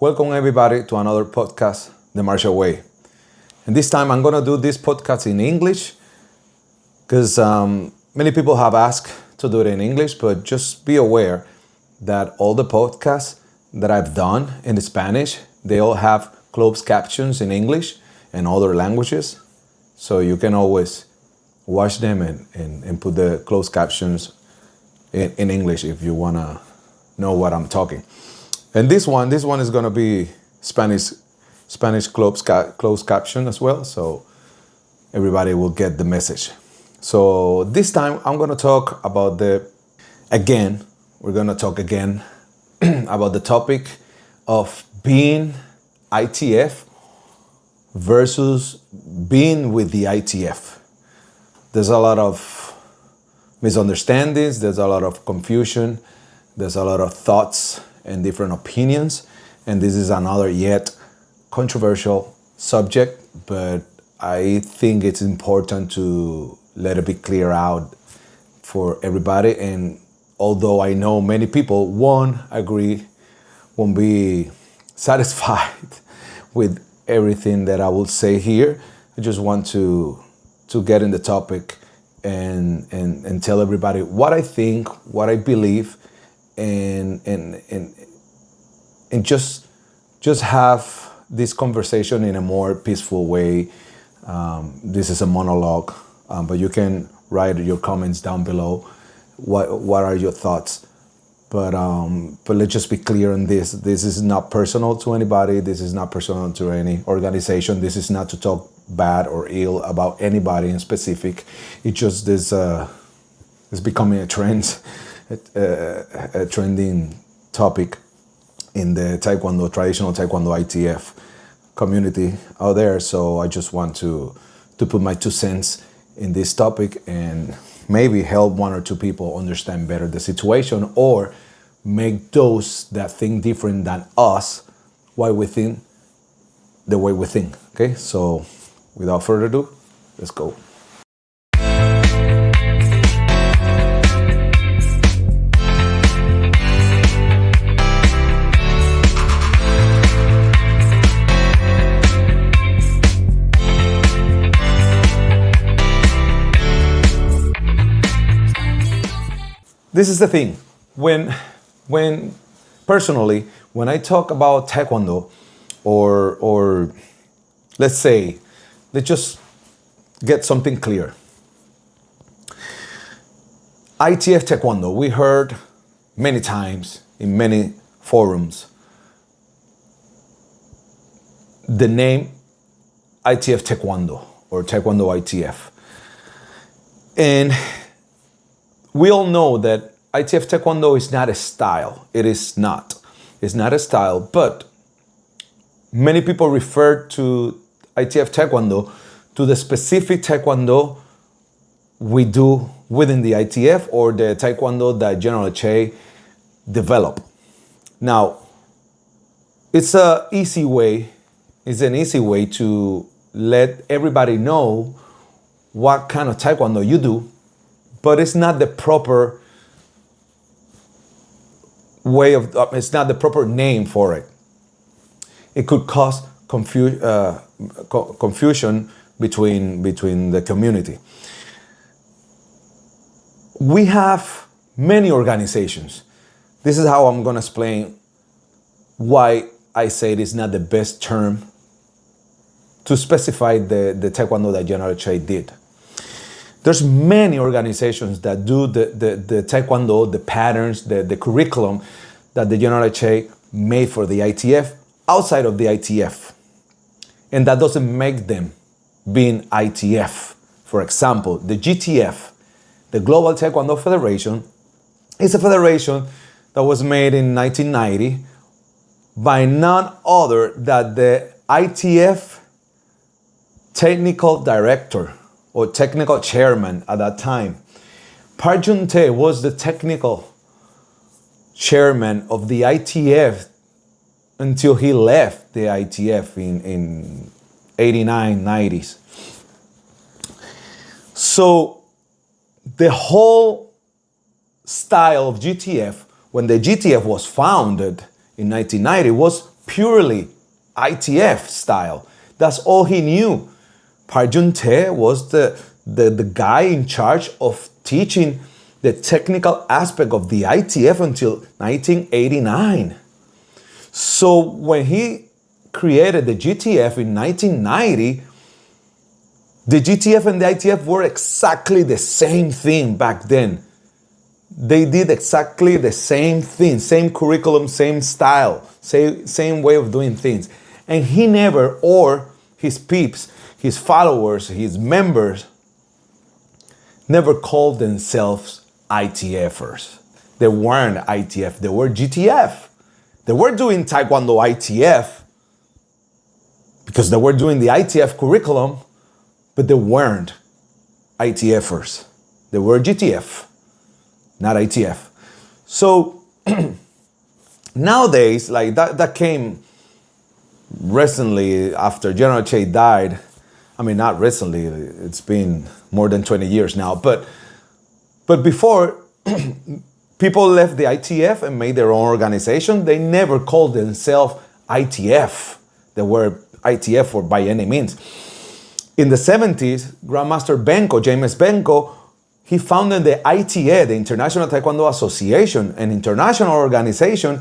Welcome everybody to another podcast, The Martial Way. And this time I'm gonna do this podcast in English because many people have asked to do it in English, but just be aware that all the podcasts that I've done in Spanish, they all have closed captions in English and other languages. So you can always watch them and put the closed captions in English if you wanna know what I'm talking. And this one is gonna be Spanish closed caption as well, so everybody will get the message. So this time I'm gonna talk about we're gonna talk again about the topic of being ITF versus being with the ITF. There's a lot of misunderstandings, there's a lot of confusion, there's a lot of thoughts and different opinions, and this is another yet controversial subject, but I think it's important to let it be clear out for everybody. And although I know many people won't be satisfied with everything that I will say here, I just want to get in the topic and tell everybody what I think, what I believe, and just have this conversation in a more peaceful way. This is a monologue, but you can write your comments down below. What are your thoughts? But let's just be clear on this. This is not personal to anybody. This is not personal to any organization. This is not to talk bad or ill about anybody in specific. It just is it's becoming a trend. A trending topic in the traditional Taekwondo ITF community out there. So I just want to put my 2 cents in this topic and maybe help 1 or 2 people understand better the situation, or make those that think different than us why we think the way we think. Okay, so without further ado, let's go. This is the thing. When personally, when I talk about Taekwondo, or let's just get something clear. ITF Taekwondo, we heard many times in many forums the name ITF Taekwondo or Taekwondo ITF. And we all know that ITF Taekwondo is not a style. It is not. It's not a style, but many people refer to ITF Taekwondo to the specific Taekwondo we do within the ITF, or the Taekwondo that General Che developed. Now, it's an easy way to let everybody know what kind of Taekwondo you do, but it's not the proper it's not the proper name for it. It could cause confusion between the community. We have many organizations. This is how I'm going to explain why I say it is not the best term to specify the Taekwondo that General Che did. There's many organizations that do the Taekwondo, the patterns, the curriculum that the General Che made for the ITF outside of the ITF. And that doesn't make them being ITF. For example, the GTF, the Global Taekwondo Federation, is a federation that was made in 1990 by none other than the ITF technical director or technical chairman at that time. Park Jun-tae was the technical chairman of the ITF until he left the ITF in 89, 90s. So the whole style of GTF, when the GTF was founded in 1990, was purely ITF style. That's all he knew. Park Jun-tae was the guy in charge of teaching the technical aspect of the ITF until 1989. So when he created the GTF in 1990, the GTF and the ITF were exactly the same thing back then. They did exactly the same thing, same curriculum, same style, same way of doing things. And he never, or his peeps, his followers, his members, never called themselves ITFers. They weren't ITF, they were GTF. They were doing Taekwondo ITF because they were doing the ITF curriculum, but they weren't ITFers. They were GTF, not ITF. So nowadays, like that came recently after General Che died. I mean, not recently, it's been more than 20 years now, but before, people left the ITF and made their own organization. They never called themselves ITF. They were ITF or by any means. In the 70s, Grandmaster Benko, James Benko, he founded the ITA, the International Taekwondo Association, an international organization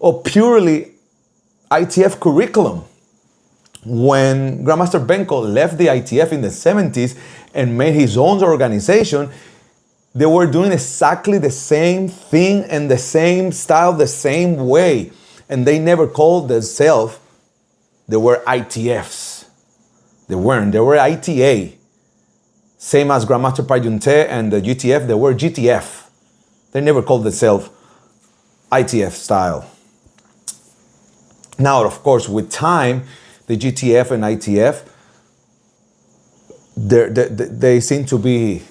of purely ITF curriculum. When Grandmaster Benko left the ITF in the 70s and made his own organization, they were doing exactly the same thing and the same style, the same way. And they never called themselves, they were ITFs. They weren't, they were ITA. Same as Grandmaster Park Jun-tae and the GTF, they were GTF. They never called themselves ITF style. Now, of course, with time, the GTF and ITF, they seem to be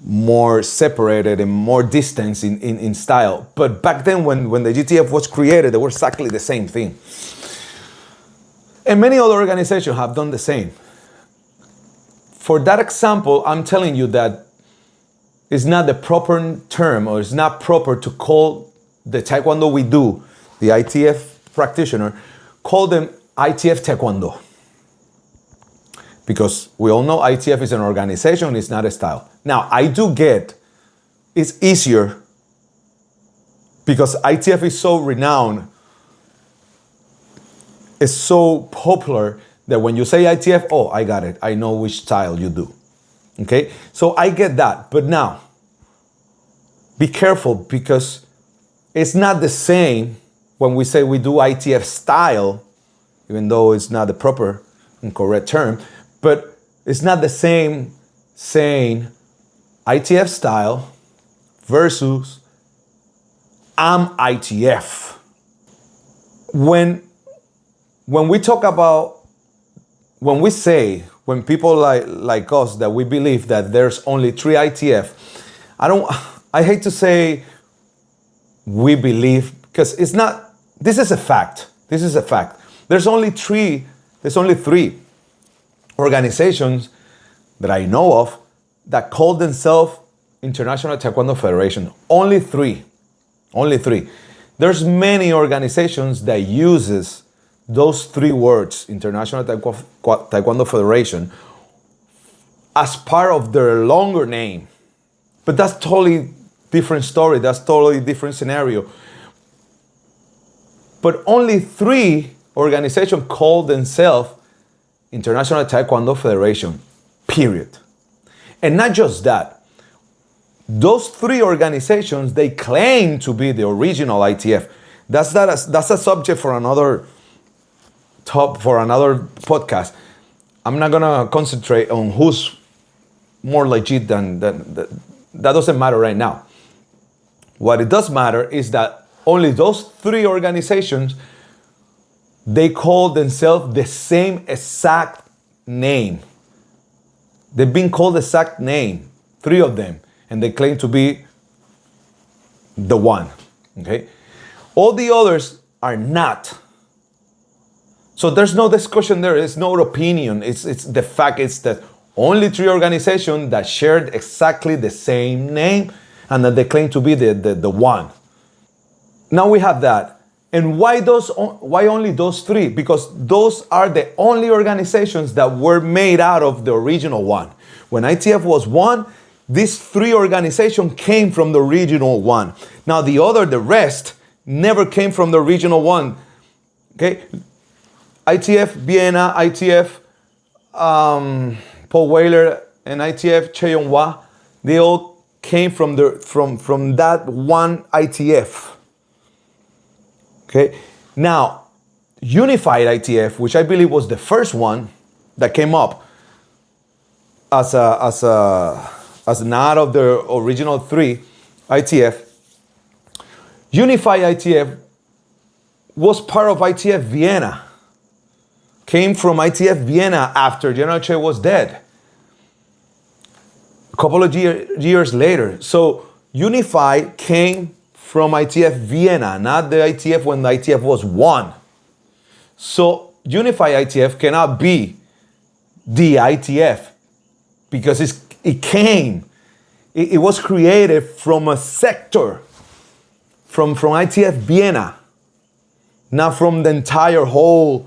more separated and more distant in style. But back then, when the GTF was created, they were exactly the same thing. And many other organizations have done the same. For that example, I'm telling you that it's not the proper term, or it's not proper to call the Taekwondo we do, the ITF practitioner, call them ITF Taekwondo. Because we all know ITF is an organization, it's not a style. Now, I do get it's easier because ITF is so renowned, it's so popular that when you say ITF, oh, I got it. I know which style you do. Okay? So I get that. But now, be careful because it's not the same when we say we do ITF style, even though it's not the proper and correct term, but it's not the same saying ITF style versus I'm ITF. When we talk about, when people like us, that we believe that there's only 3 ITF, I hate to say we believe, because it's not, this is a fact. This is a fact. There's only 3 organizations that I know of that call themselves International Taekwondo Federation. Only 3. Only 3. There's many organizations that uses those 3 words, International Taekwondo Federation, as part of their longer name. But that's totally different story. That's totally different scenario. But only 3 organizations call themselves International Taekwondo Federation, period. And not just that. Those 3 organizations, they claim to be the original ITF. That's a subject for another podcast. I'm not gonna concentrate on who's more legit than that doesn't matter right now. What it does matter is that only those 3 organizations, they call themselves the same exact name. They've been called the exact name, 3 of them, and they claim to be the one, okay? All the others are not. So there's no discussion there, there's no opinion. It's the fact is that only 3 organizations that shared exactly the same name and that they claim to be the one. Now we have that. And why only those three? Because those are the only organizations that were made out of the original one. When ITF was one, these three organizations came from the original one. Now the rest, never came from the original one. Okay, ITF Vienna, ITF Paul Wheeler, and ITF Cheonhua, they all came from that one ITF. Okay, now Unified ITF, which I believe was the first one that came up as not of the original three ITF. Unified ITF was part of ITF Vienna, came from ITF Vienna after General Che was dead, a couple of years later. So Unified came from ITF Vienna, not the ITF when the ITF was one. So Unified ITF cannot be the ITF because it was created from a sector, from ITF Vienna, not from the entire whole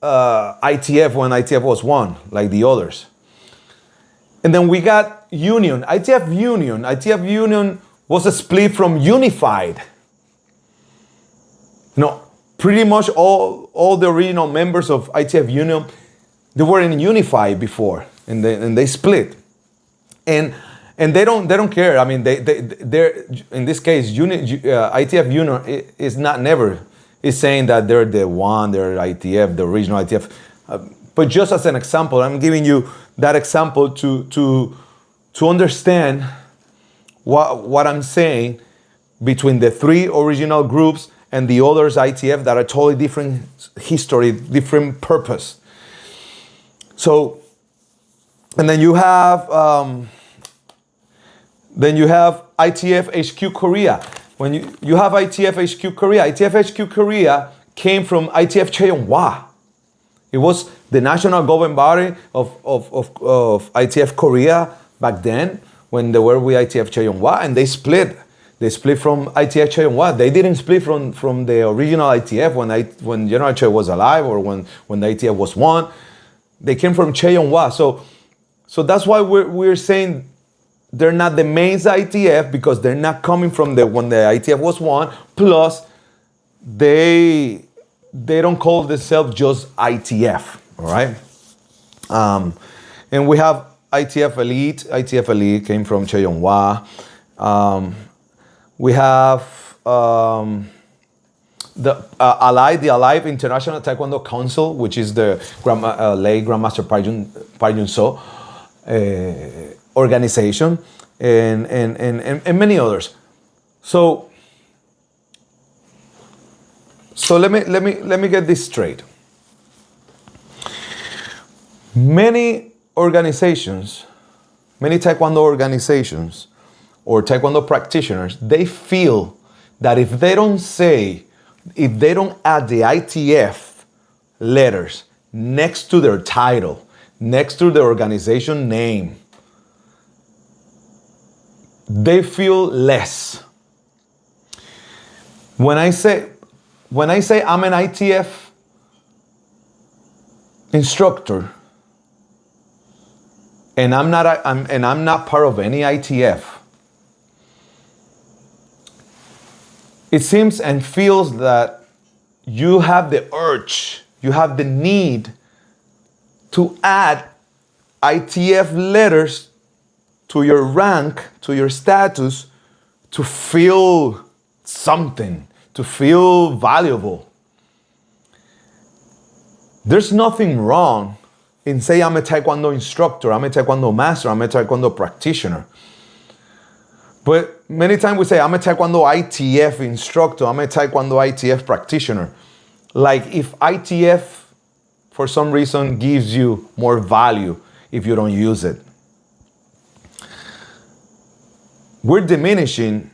ITF when ITF was one, like the others. And then we got Union, ITF Union. ITF Union was a split from Unified. Pretty much all the original members of ITF Union, they were in Unified before, and they split. And they don't care. I mean, they're in this case, ITF Union is saying that they're the one, they're ITF, the original ITF. But just as an example, I'm giving you that example to understand what I'm saying between the three original groups and the others ITF that are totally different history, different purpose. So, and then you have ITF HQ Korea. When you have ITF HQ Korea came from ITF Cheonhua. It was the national governing body of ITF Korea back then when they were with ITF Cheonhua, and they split. They split from ITF Cheonhua. They didn't split from the original ITF when General Che was alive or when the ITF was one. They came from Cheonhua. So that's why we're saying they're not the main ITF, because they're not coming from when the ITF was one. Plus, they don't call themselves just ITF. All right. And we have ITF Elite. ITF Elite came from Cheonhua. We have the Alive International Taekwondo Council, which is the late Grandmaster Park Jun-so organization, and many others. So let me get this straight. Many organizations, many Taekwondo organizations or Taekwondo practitioners, they feel that if they don't add the ITF letters next to their title, next to the organization name, they feel less. When I say I'm an ITF instructor and I'm not part of any ITF, it seems and feels that you have the urge, you have the need to add ITF letters to your rank, to your status, to feel something, to feel valuable. There's nothing wrong in saying I'm a Taekwondo instructor, I'm a Taekwondo master, I'm a Taekwondo practitioner. But many times we say, I'm a Taekwondo ITF instructor, I'm a Taekwondo ITF practitioner. Like if ITF, for some reason, gives you more value if you don't use it. We're diminishing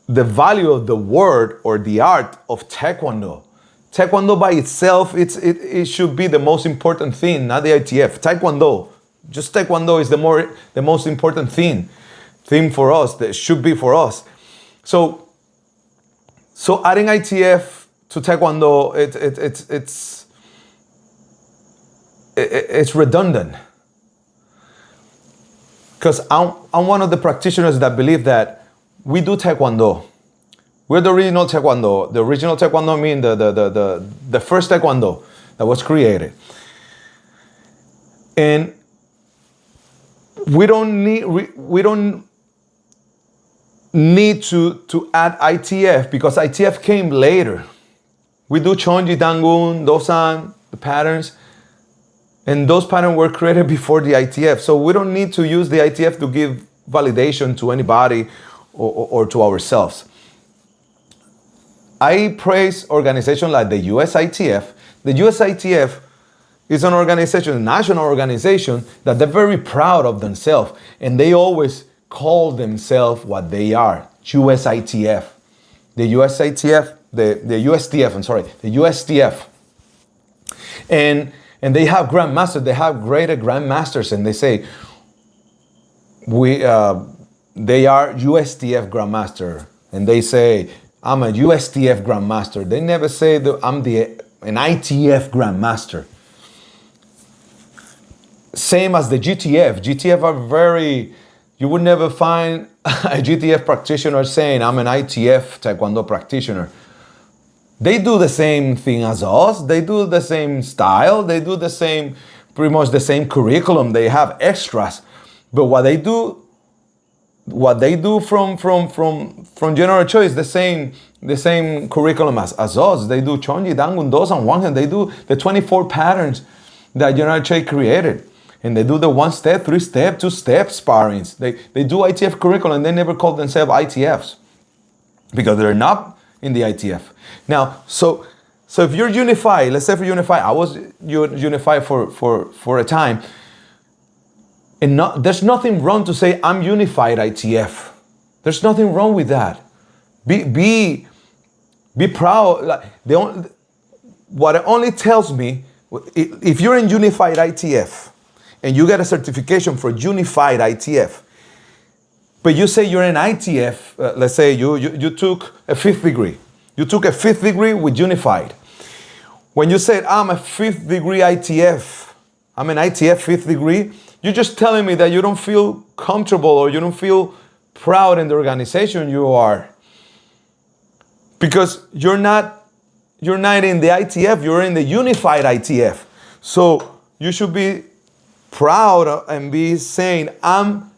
the value of the word or the art of Taekwondo. Taekwondo by itself, it should be the most important thing, not the ITF. Taekwondo, just Taekwondo is the most important thing for us, that should be for us. So So adding ITF to Taekwondo, it's redundant. Because I'm one of the practitioners that believe that we do Taekwondo. We're the original Taekwondo. The original Taekwondo means the first Taekwondo that was created. And we don't need to add ITF because ITF came later. We do Chonji, Dangun, Dosan, the patterns, and those patterns were created before the ITF. So we don't need to use the ITF to give validation to anybody or to ourselves. I praise organizations like the US ITF. The US ITF is an organization, a national organization, that they're very proud of themselves, and they always call themselves what they are, US ITF. The US ITF, the USTF, I'm sorry, the USTF. And they have grandmasters, they have greater grandmasters, and they say, they are USTF grandmaster, and they say, I'm a USTF grandmaster. They never say that I'm an ITF grandmaster. Same as the GTF. GTF are very, you would never find a GTF practitioner saying, I'm an ITF Taekwondo practitioner. They do the same thing as us. They do the same style. They do the same, pretty much the same curriculum. They have extras. But what they do from General Choice, the same curriculum as us. They do Chonji, Dangun, Dosan, Wanhan. They do the 24 patterns that General Choi created. And they do the 1-step, 3-step, 2-step sparrings. They do ITF curriculum, and they never call themselves ITFs because they're not in the ITF. Now, so if you're unified, let's say for unified, I was unified for a time, and there's nothing wrong to say I'm unified ITF. There's nothing wrong with that. Be proud. What it only tells me, if you're in unified ITF and you get a certification for unified ITF, but you say you're an ITF, let's say you took a 5th degree. You took a 5th degree with unified. When you said, I'm a 5th degree ITF, I'm an ITF 5th degree, you're just telling me that you don't feel comfortable or you don't feel proud in the organization you are. Because you're not in the ITF, you're in the unified ITF. So you should be proud and be saying, I'm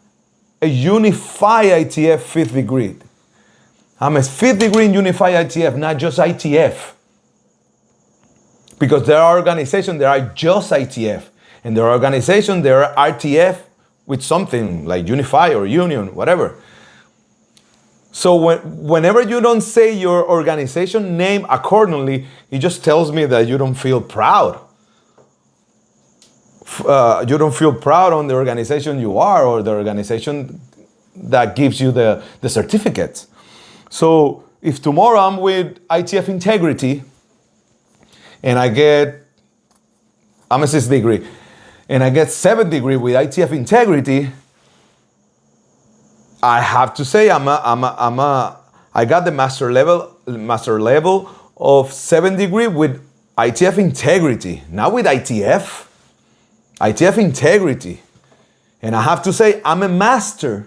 a unified ITF 5th degree. I'm a 5th degree in unified ITF, not just ITF. Because there are organizations that are just ITF. And there are organizations that are RTF with something like Unify or Union, whatever. So whenever you don't say your organization name accordingly, it just tells me that you don't feel proud. You don't feel proud on the organization you are or the organization that gives you the certificates. So if tomorrow I'm with ITF Integrity and I'm a 6th degree, and I get 7th degree with ITF Integrity, I have to say I got the master level of 7th degree with ITF Integrity, not with ITF Integrity. And I have to say I'm a master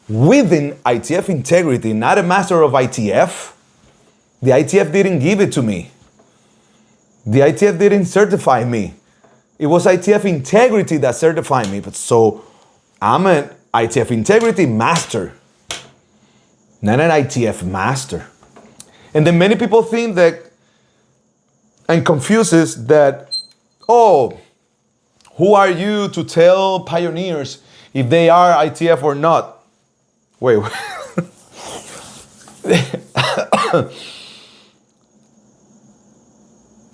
within ITF Integrity, not a master of ITF. The ITF didn't give it to me. The ITF didn't certify me. It was ITF Integrity that certified me. But so I'm an ITF Integrity master, not an ITF master. And then many people think that and confuses that, oh, who are you to tell pioneers if they are ITF or not? Wait.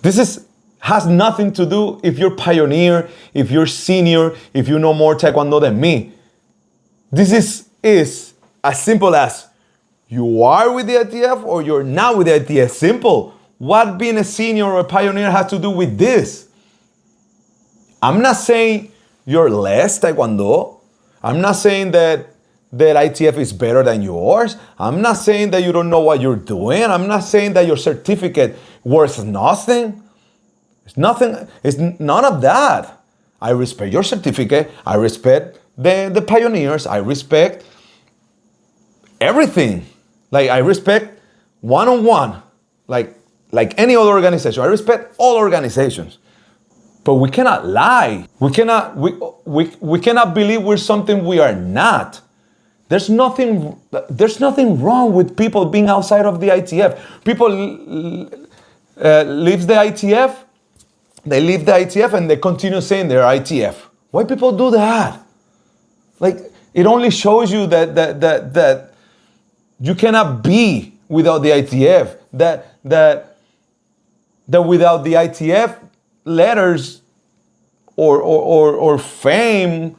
This has nothing to do if you're pioneer, if you're senior, if you know more Taekwondo than me. This is as simple as you are with the ITF or you're not with the ITF. Simple. What being a senior or a pioneer has to do with this? I'm not saying you're less Taekwondo. I'm not saying that that ITF is better than yours. I'm not saying that you don't know what you're doing. I'm not saying that your certificate worth nothing. It's nothing. It's none of that. I respect your certificate. I respect the pioneers. I respect everything. Like I respect one-on-one, like any other organization. I respect all organizations. But we cannot lie. We cannot believe we're something we are not. There's nothing wrong with people being outside of the ITF. People leave the ITF, they leave the ITF and they continue saying they're ITF. Why people do that? Like, it only shows you that you cannot be without the ITF. That without the ITF letters or fame,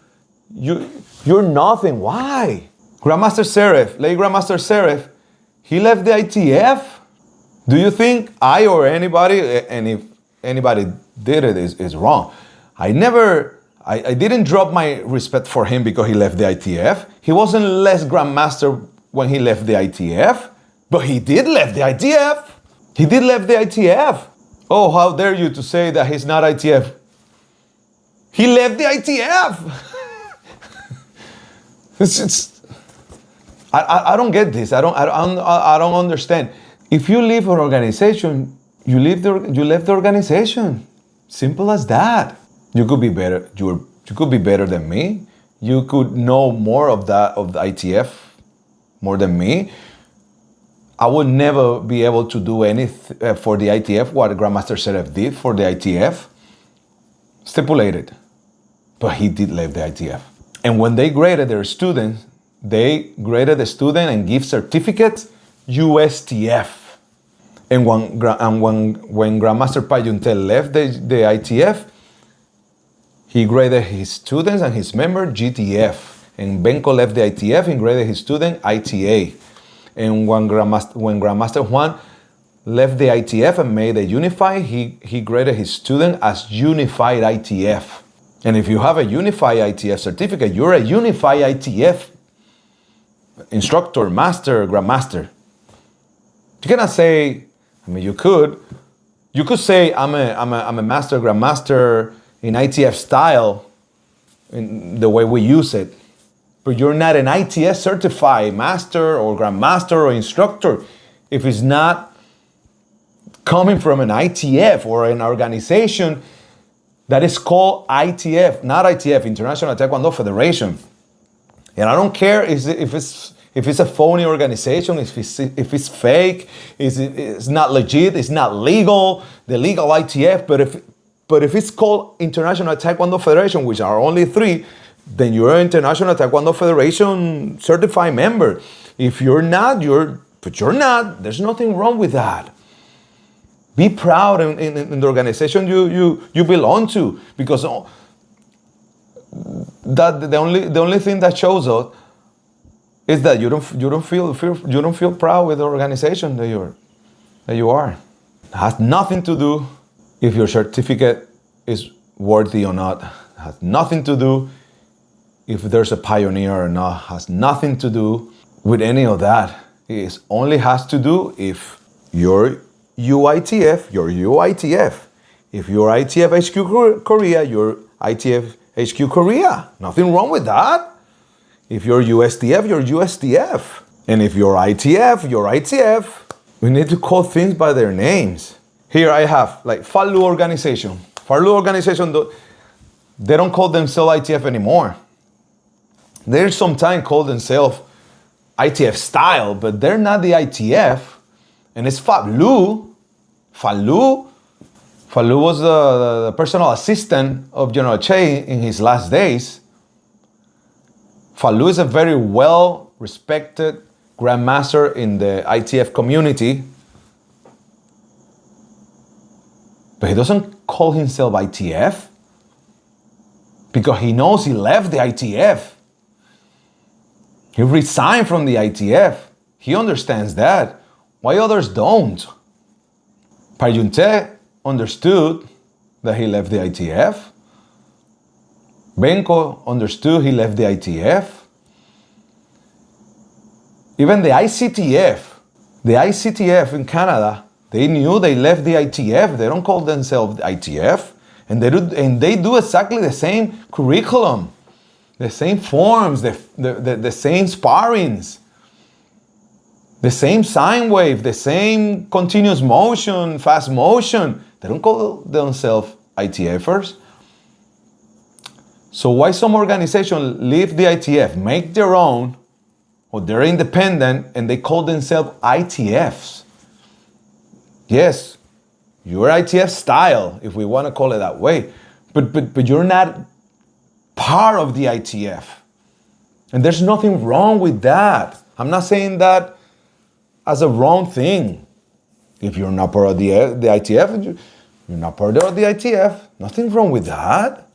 you're nothing. Why? Grandmaster Seraph, late Grandmaster Seraph, he left the ITF. Do you think I or anybody, and if anybody did it, is wrong? I didn't drop my respect for him because he left the ITF. He wasn't less Grandmaster when he left the ITF, but he did left the ITF. He did left the ITF. Oh, how dare you to say that he's not ITF? He left the ITF. I don't get this. I don't understand. If you leave an organization, you left the organization. Simple as that. You could be better. You could be better than me. You could know more of the ITF more than me. I would never be able to do anything for the ITF what Grandmaster Seraph did for the ITF. Stipulated. But he did leave the ITF. And when they graded their students, they graded the student and give certificates USTF. And when Grandmaster Payuntel left the ITF, he graded his students and his members GTF. And Benko left the ITF and graded his student ITA. And when Grandmaster Juan left the ITF and made a unified, he graded his student as unified ITF. And if you have a unified ITF certificate, you're a unified ITF instructor, master, grandmaster. You cannot say, I mean, you could say I'm a master, grandmaster in ITF style, in the way we use it, but you're not an ITF certified master or grandmaster or instructor if it's not coming from an ITF or an organization that is called ITF, not ITF, International Taekwondo Federation. And I don't care if it's a phony organization, if it's fake, it's not legit, it's not legal, the legal ITF. But if it's called International Taekwondo Federation, which are only 3, then you're an International Taekwondo Federation certified member. If you're not, you're not. There's nothing wrong with that. Be proud in the organization you belong to, because that the only thing that shows up is that you don't feel proud with the organization that you are. It has nothing to do if your certificate is worthy or not. It has nothing to do if there's a pioneer or not. It has nothing to do with any of that. It only has to do if you're UITF, you're UITF. If you're ITF HQ Korea, you're ITF HQ Korea. Nothing wrong with that. If you're USTF, you're USTF. And if you're ITF, you're ITF. We need to call things by their names. Here I have like Falu organization. Falu organization, they don't call themselves ITF anymore. They sometimes call themselves ITF style, but they're not the ITF. And it's Falu. Falu was the personal assistant of General Che in his last days. Falu is a very well-respected grandmaster in the ITF community. But he doesn't call himself ITF because he knows he left the ITF. He resigned from the ITF. He understands that. Why others don't? Payunte understood that he left the ITF. Benko understood he left the ITF. Even the ICTF in Canada, they knew they left the ITF. They don't call themselves the ITF. And they do exactly the same curriculum, the same forms, the same sparrings, the same sine wave, the same continuous motion, fast motion. They don't call themselves ITFers. So why some organizations leave the ITF, make their own, or they're independent and they call themselves ITFs? Yes, you're ITF style, if we want to call it that way, but you're not part of the ITF. And there's nothing wrong with that. I'm not saying that as a wrong thing. If you're not part of the ITF, you're not part of the ITF. Nothing wrong with that.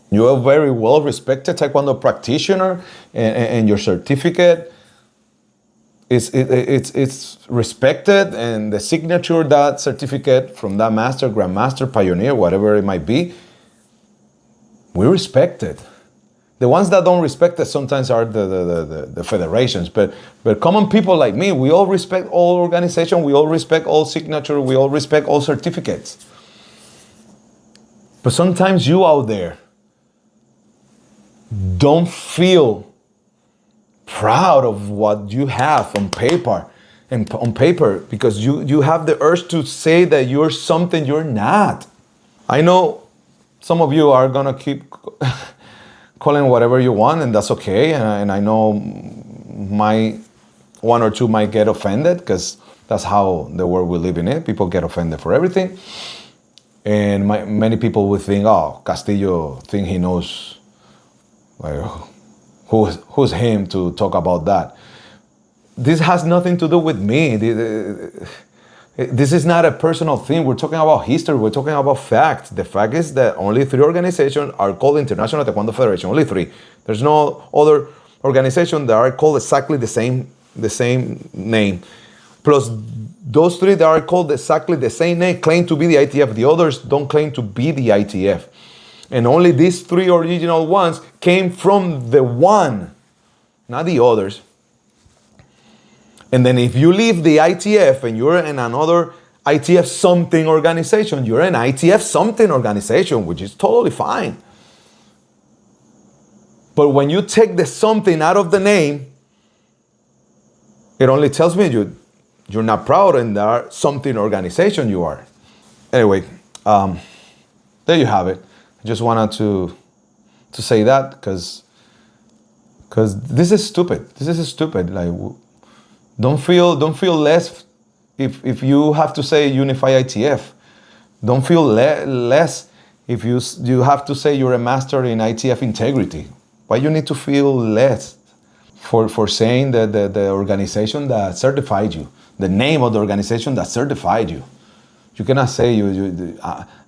You're a very well-respected Taekwondo practitioner, and your certificate it's respected, and the signature, that certificate from that master, grandmaster, pioneer, whatever it might be, we respect it. The ones that don't respect it sometimes are the federations, but common people like me, we all respect all organization, we all respect all signature, we all respect all certificates. But sometimes you out there don't feel proud of what you have on paper, because you have the urge to say that you're something you're not. I know some of you are gonna keep calling whatever you want, and that's okay. And I know one or two might get offended, because that's how the world we live in it. People get offended for everything. And many people would think, oh, Castillo think he knows, like, who's him to talk about that. This has nothing to do with me. This is not a personal thing. We're talking about history. We're talking about facts. The fact is that only 3 organizations are called International Taekwondo Federation. Only 3. There's no other organization that are called exactly the same name. Plus, those 3 that are called exactly the same name claim to be the ITF. The others don't claim to be the ITF. And only these 3 original ones came from the one, not the others. And then if you leave the ITF and you're in another ITF something organization, you're an ITF something organization, which is totally fine. But when you take the something out of the name, it only tells me you're not proud and there are something organization you are. Anyway, there you have it. I just wanted to say that because this is stupid. This is stupid. Like, don't feel less if you have to say Unify ITF. Don't feel less if you have to say you're a master in ITF integrity. Why you need to feel less for saying that the organization that certified you, the name of the organization that certified you? You cannot say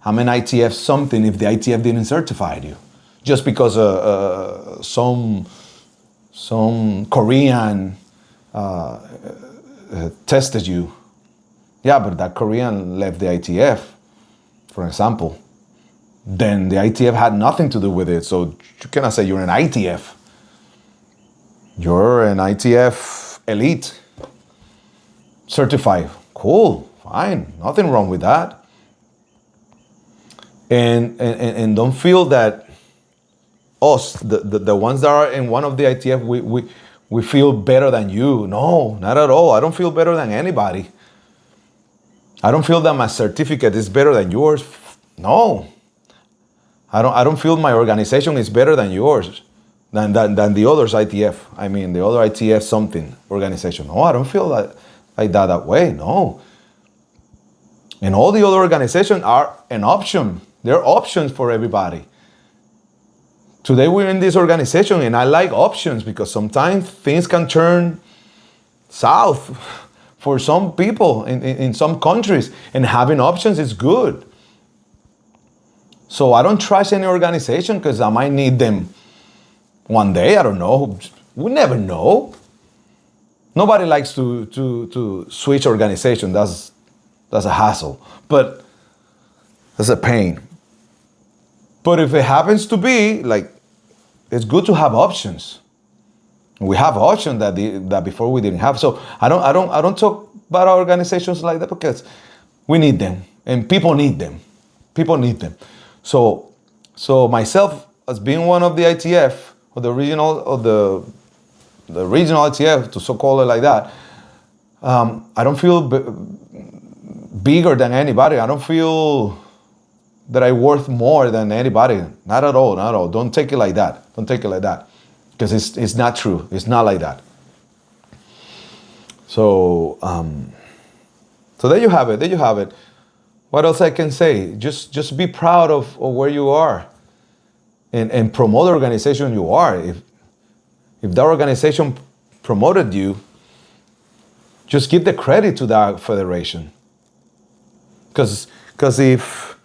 I'm an ITF something if the ITF didn't certify you, just because some Korean tested you. Yeah, but that Korean left the ITF, for example. Then the ITF had nothing to do with it, so you cannot say you're an ITF. You're an ITF elite, certified. Cool, fine, nothing wrong with that. And don't feel that us, the ones that are in one of the ITF, we feel better than you. No, not at all. I don't feel better than anybody. I don't feel that my certificate is better than yours. No. I don't feel my organization is better than yours, than the others ITF. I mean, the other ITF something organization. No, I don't feel that way. No. And all the other organizations are an option. They're options for everybody. Today we're in this organization, and I like options because sometimes things can turn south for some people in some countries, and having options is good. So I don't trust any organization because I might need them one day. I don't know. We never know. Nobody likes to switch organization. That's a hassle. But that's a pain. But if it happens to be, like, it's good to have options. We have options that before we didn't have. So I don't talk about organizations like that because we need them and people need them. People need them. So myself as being one of the ITF or the regional ITF, to so call it like that, I don't feel bigger than anybody. I don't feel that I'm worth more than anybody. Not at all. Not at all. Don't take it like that. Don't take it like that. Because it's not true. It's not like that. So so there you have it. There you have it. What else I can say? Just be proud of where you are, and promote the organization you are. If that organization promoted you, just give the credit to that federation. Because if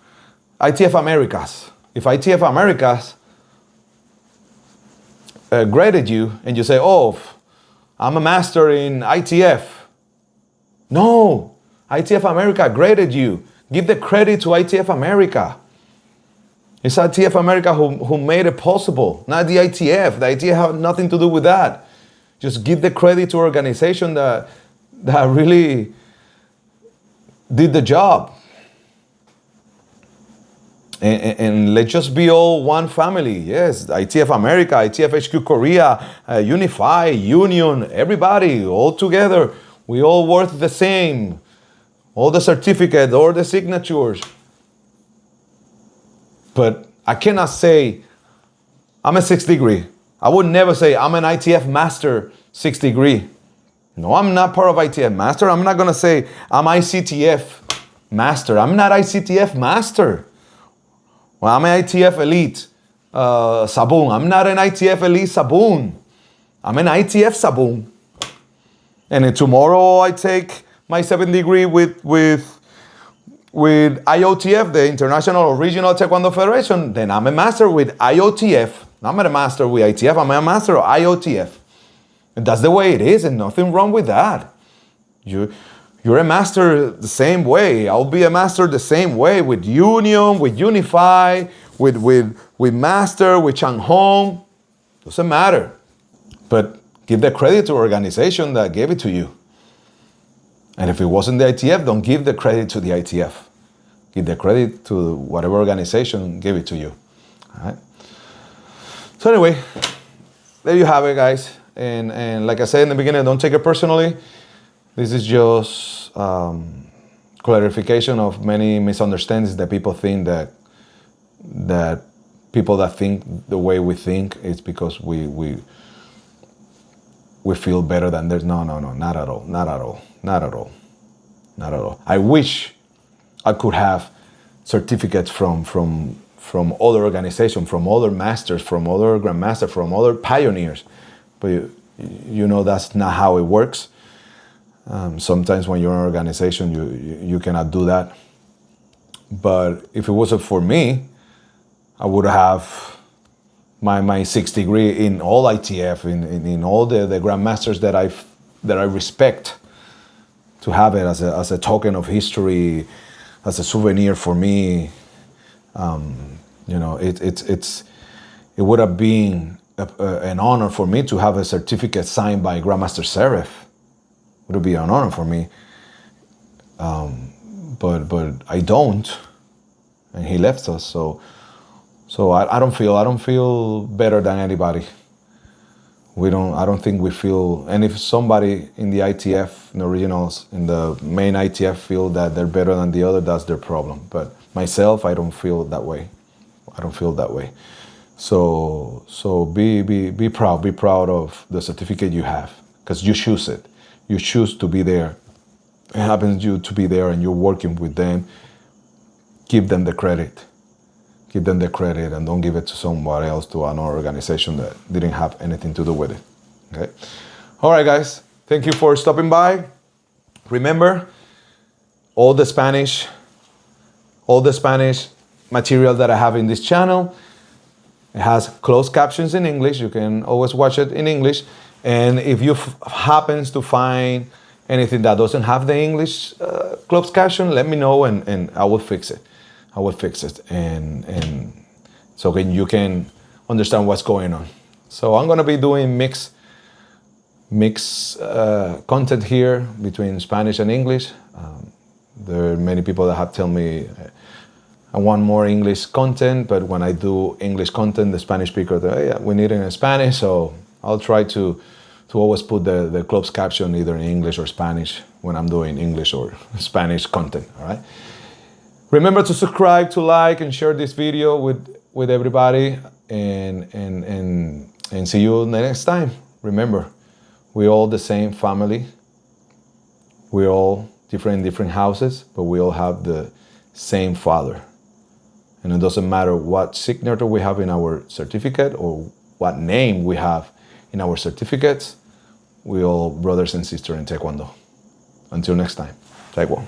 ITF Americas graded you and you say, oh, I'm a master in ITF. No, ITF America graded you. Give the credit to ITF America. It's ITF America who made it possible, not the ITF. The ITF have nothing to do with that. Just give the credit to organization that really did the job. And let's just be all one family. Yes, ITF America, ITF HQ Korea, Unify, Union, everybody, all together. We all worth the same. All the certificates, all the signatures. But I cannot say I'm a 6th degree. I would never say I'm an ITF Master 6th degree. No, I'm not part of ITF Master. I'm not going to say I'm ICTF Master. I'm not ICTF Master. Well, I'm an ITF Elite Saboon. I'm not an ITF Elite Saboon. I'm an ITF Saboon. And then tomorrow I take my 7th degree with IOTF, the International or Regional Taekwondo Federation. Then I'm a master with IOTF. I'm not a master with ITF. I'm a master of IOTF. And that's the way it is, and nothing wrong with that. You're a master the same way. I'll be a master the same way with Union, with Unify, with Master, with Chang Hong. Doesn't matter. But give the credit to the organization that gave it to you. And if it wasn't the ITF, don't give the credit to the ITF. Give the credit to whatever organization gave it to you. All right. So anyway, there you have it, guys. And like I said in the beginning, don't take it personally. This is just clarification of many misunderstandings that people think that people that think the way we think is because we feel better than there's no, not at all, not at all, not at all, not at all. I wish I could have certificates from other organizations, from other masters, from other grandmasters, from other pioneers, but you know that's not how it works. Sometimes when you're in an organization, you cannot do that. But if it wasn't for me, I would have my 6th degree in all ITF, in all the grandmasters that I respect, to have it as a token of history, as a souvenir for me. You know, it would have been an honor for me to have a certificate signed by Grandmaster Seraph. It would be an honor for me, but I don't, and he left us. So I don't feel better than anybody. I don't think we feel. And if somebody in the ITF, in the regionals, in the main ITF feel that they're better than the other, that's their problem. But myself, I don't feel that way. I don't feel that way. So be proud. Be proud of the certificate you have, because you choose it. You choose to be there. It happens you to be there and you're working with them. Give them the credit. Give them the credit and don't give it to somebody else, to another organization that didn't have anything to do with it. Okay? All right, guys. Thank you for stopping by. Remember, all the Spanish material that I have in this channel, it has closed captions in English. You can always watch it in English. And if you happens to find anything that doesn't have the English closed caption, let me know and I will fix it. I will fix it, and so you can understand what's going on. So I'm gonna be doing mixed mix content here between Spanish and English. There are many people that have told me I want more English content, but when I do English content, the Spanish speaker, hey, we need it in Spanish, so I'll try to always put the closed caption either in English or Spanish when I'm doing English or Spanish content, all right? Remember to subscribe, to like, and share this video with everybody, and see you next time. Remember, we're all the same family. We're all different in different houses, but we all have the same Father. And it doesn't matter what signature we have in our certificate or what name we have in our certificates, we all brothers and sisters in Taekwondo. Until next time, Taekwondo.